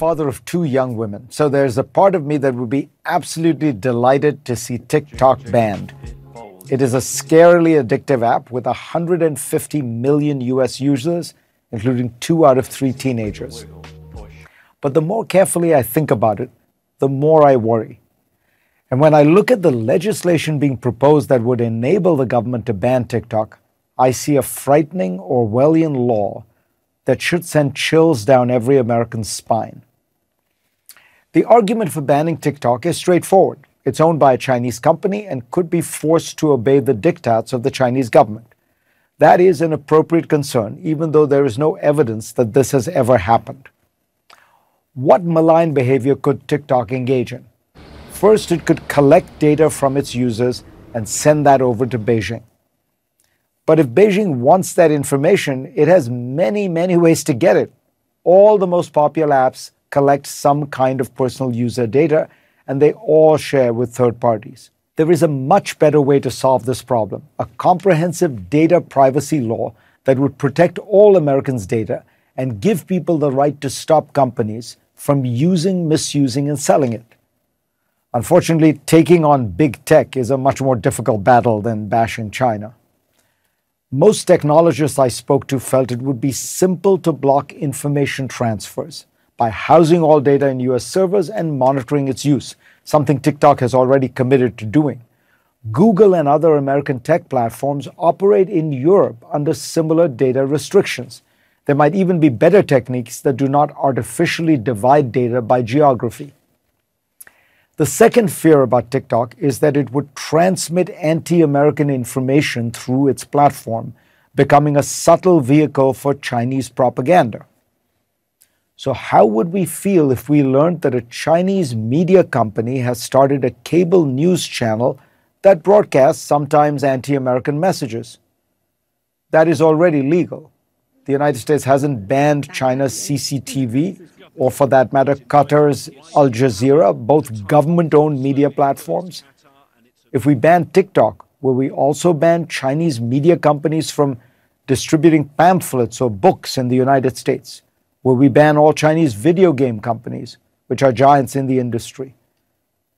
father of two young women, so there's a part of me that would be absolutely delighted to see TikTok banned. It is a scarily addictive app with 150 million US users, including 2 out of 3 teenagers. But the more carefully I think about it, the more I worry. And when I look at the legislation being proposed that would enable the government to ban TikTok, I see a frightening Orwellian law that should send chills down every American's spine. The argument for banning TikTok is straightforward. It's owned by a Chinese company and could be forced to obey the diktats of the Chinese government. That is an appropriate concern, even though there is no evidence that this has ever happened. What malign behavior could TikTok engage in? First, it could collect data from its users and send that over to Beijing. But if Beijing wants that information, it has many, many ways to get it. All the most popular apps collect some kind of personal user data, and they all share with third parties. There is a much better way to solve this problem, a comprehensive data privacy law that would protect all Americans' data and give people the right to stop companies from using, misusing, and selling it. Unfortunately, taking on big tech is a much more difficult battle than bashing China. Most technologists I spoke to felt it would be simple to block information transfers by housing all data in US servers and monitoring its use, something TikTok has already committed to doing. Google and other American tech platforms operate in Europe under similar data restrictions. There might even be better techniques that do not artificially divide data by geography. The second fear about TikTok is that it would transmit anti-American information through its platform, becoming a subtle vehicle for Chinese propaganda. So how would we feel if we learned that a Chinese media company has started a cable news channel that broadcasts sometimes anti-American messages? That is already legal. The United States hasn't banned China's CCTV, or for that matter, Qatar's Al Jazeera, both government-owned media platforms. If we ban TikTok, will we also ban Chinese media companies from distributing pamphlets or books in the United States? Will we ban all Chinese video game companies, which are giants in the industry?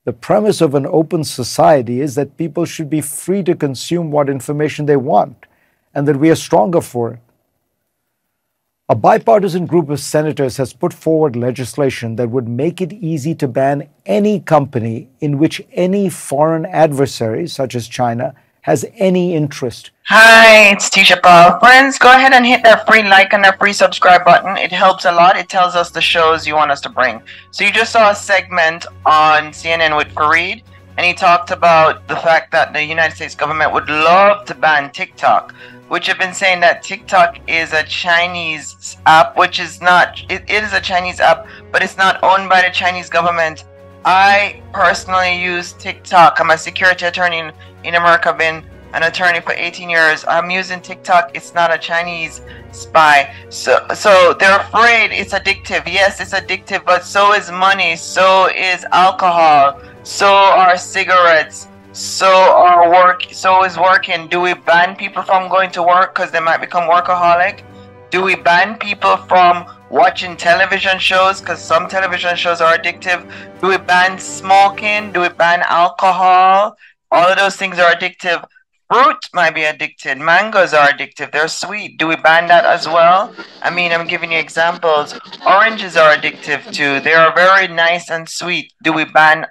The premise of an open society is that people should be free to consume what information they want, and that we are stronger for it. A bipartisan group of senators has put forward legislation that would make it easy to ban any company in which any foreign adversary, such as China, has any interest. Hi, it's Tisha Paul. Friends, go ahead and hit that free like and that free subscribe button. It helps a lot. It tells us the shows you want us to bring. So you just saw a segment on CNN with Fareed, and he talked about the fact that the United States government would love to ban TikTok, which have been saying that TikTok is a Chinese app, which is not. It is a Chinese app, but it's not owned by the Chinese government. I personally use TikTok. I'm a security attorney in America. I've been an attorney for 18 years. I'm using TikTok. It's not a Chinese spy. So they're afraid it's addictive. Yes, it's addictive, but so is money, so is alcohol, so are cigarettes, so is working. Do we ban people from going to work because they might become workaholic? Do we ban people from watching television shows because some television shows are addictive? Do we ban smoking? Do we ban alcohol? All of those things are addictive. Fruit might be addicted. Mangoes are addictive. They're sweet. Do we ban that as well? I mean, I'm giving you examples. Oranges are addictive too. They are very nice and sweet. Do we ban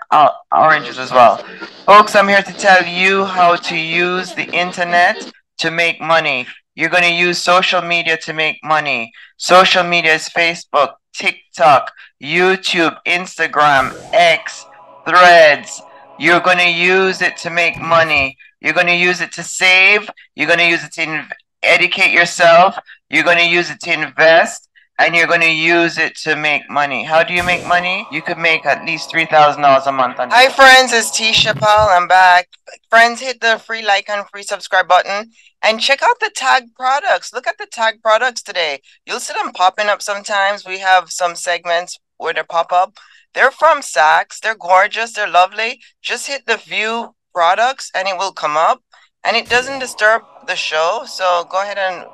oranges as well? Folks, I'm here to tell you how to use the internet to make money. You're going to use social media to make money. Social media is Facebook, TikTok, YouTube, Instagram, X, Threads. You're going to use it to make money. You're going to use it to save. You're going to use it to educate yourself. You're going to use it to invest. And you're going to use it to make money. How do you make money? You could make at least $3,000 a month. Hi friends, it's Tisha Paul. I'm back. Friends, hit the free like and free subscribe button. And check out the tag products. Look at the tag products today. You'll see them popping up sometimes. We have some segments where they pop up. They're from Saks. They're gorgeous. They're lovely. Just hit the view products and it will come up. And it doesn't disturb the show. So go ahead and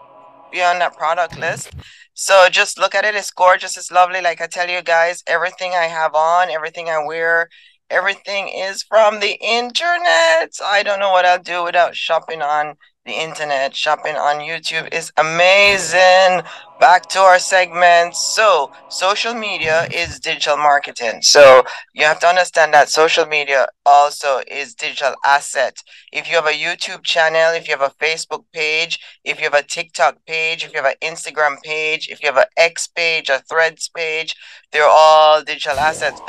be on that product list. So just look at it. It's gorgeous. It's lovely. Like I tell you guys, everything I have on, everything I wear, everything is from the internet. I don't know what I'll do without shopping on the internet. Shopping on YouTube is amazing. Back to our segment. So, social media is digital marketing. So, you have to understand that social media also is digital asset. If you have a YouTube channel, if you have a Facebook page, if you have a TikTok page, if you have an Instagram page, if you have an X page, a Threads page, they're all digital assets.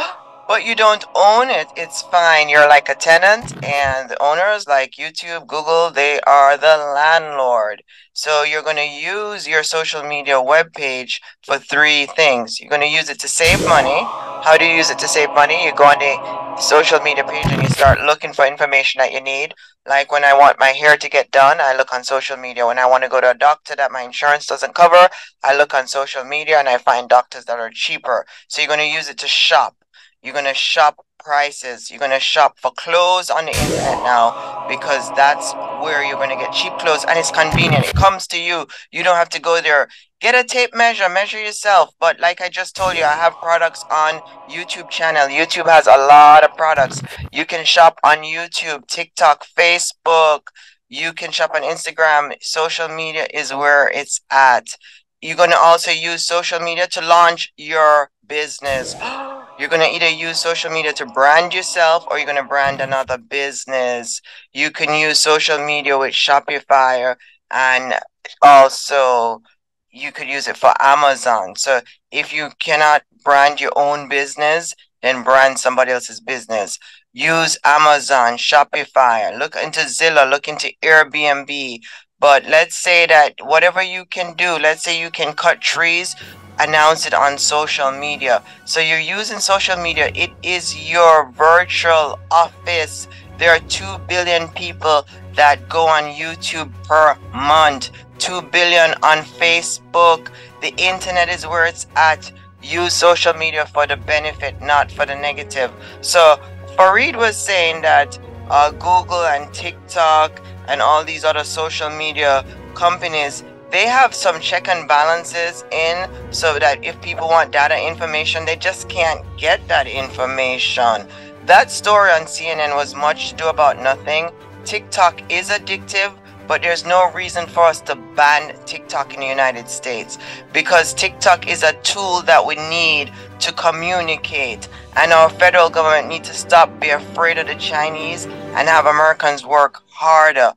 But you don't own it, it's fine. You're like a tenant, and the owners, like YouTube, Google, they are the landlord. So you're going to use your social media webpage for three things. You're going to use it to save money. How do you use it to save money? You go on the social media page and you start looking for information that you need. Like when I want my hair to get done, I look on social media. When I want to go to a doctor that my insurance doesn't cover, I look on social media and I find doctors that are cheaper. So you're going to use it to shop. You're going to shop prices. You're going to shop for clothes on the internet now, because that's where you're going to get cheap clothes, and it's convenient. It comes to you. You don't have to go there. Get a tape measure, measure yourself. But like I just told you, I have products on YouTube channel. YouTube has a lot of products. You can shop on YouTube, TikTok, Facebook. You can shop on Instagram. Social media is where it's at. You're going to also use social media to launch your business. You're going to either use social media to brand yourself, or you're going to brand another business. You can use social media with Shopify, and also you could use it for Amazon. So if you cannot brand your own business, then brand somebody else's business. Use Amazon, Shopify, look into Zillow, look into Airbnb. But let's say that whatever you can do, let's say you can cut trees, announce it on social media. So you're using social media. It is your virtual office. There are 2 billion people that go on YouTube per month, 2 billion on Facebook. The internet is where it's at. Use social media for the benefit, not for the negative. So Fareed was saying that Google and TikTok and all these other social media companies, they have some check and balances in, so that if people want data information, they just can't get that information. That story on CNN was much ado about nothing. TikTok is addictive, but there's no reason for us to ban TikTok in the United States, because TikTok is a tool that we need to communicate, and our federal government needs to stop being afraid of the Chinese and have Americans work harder.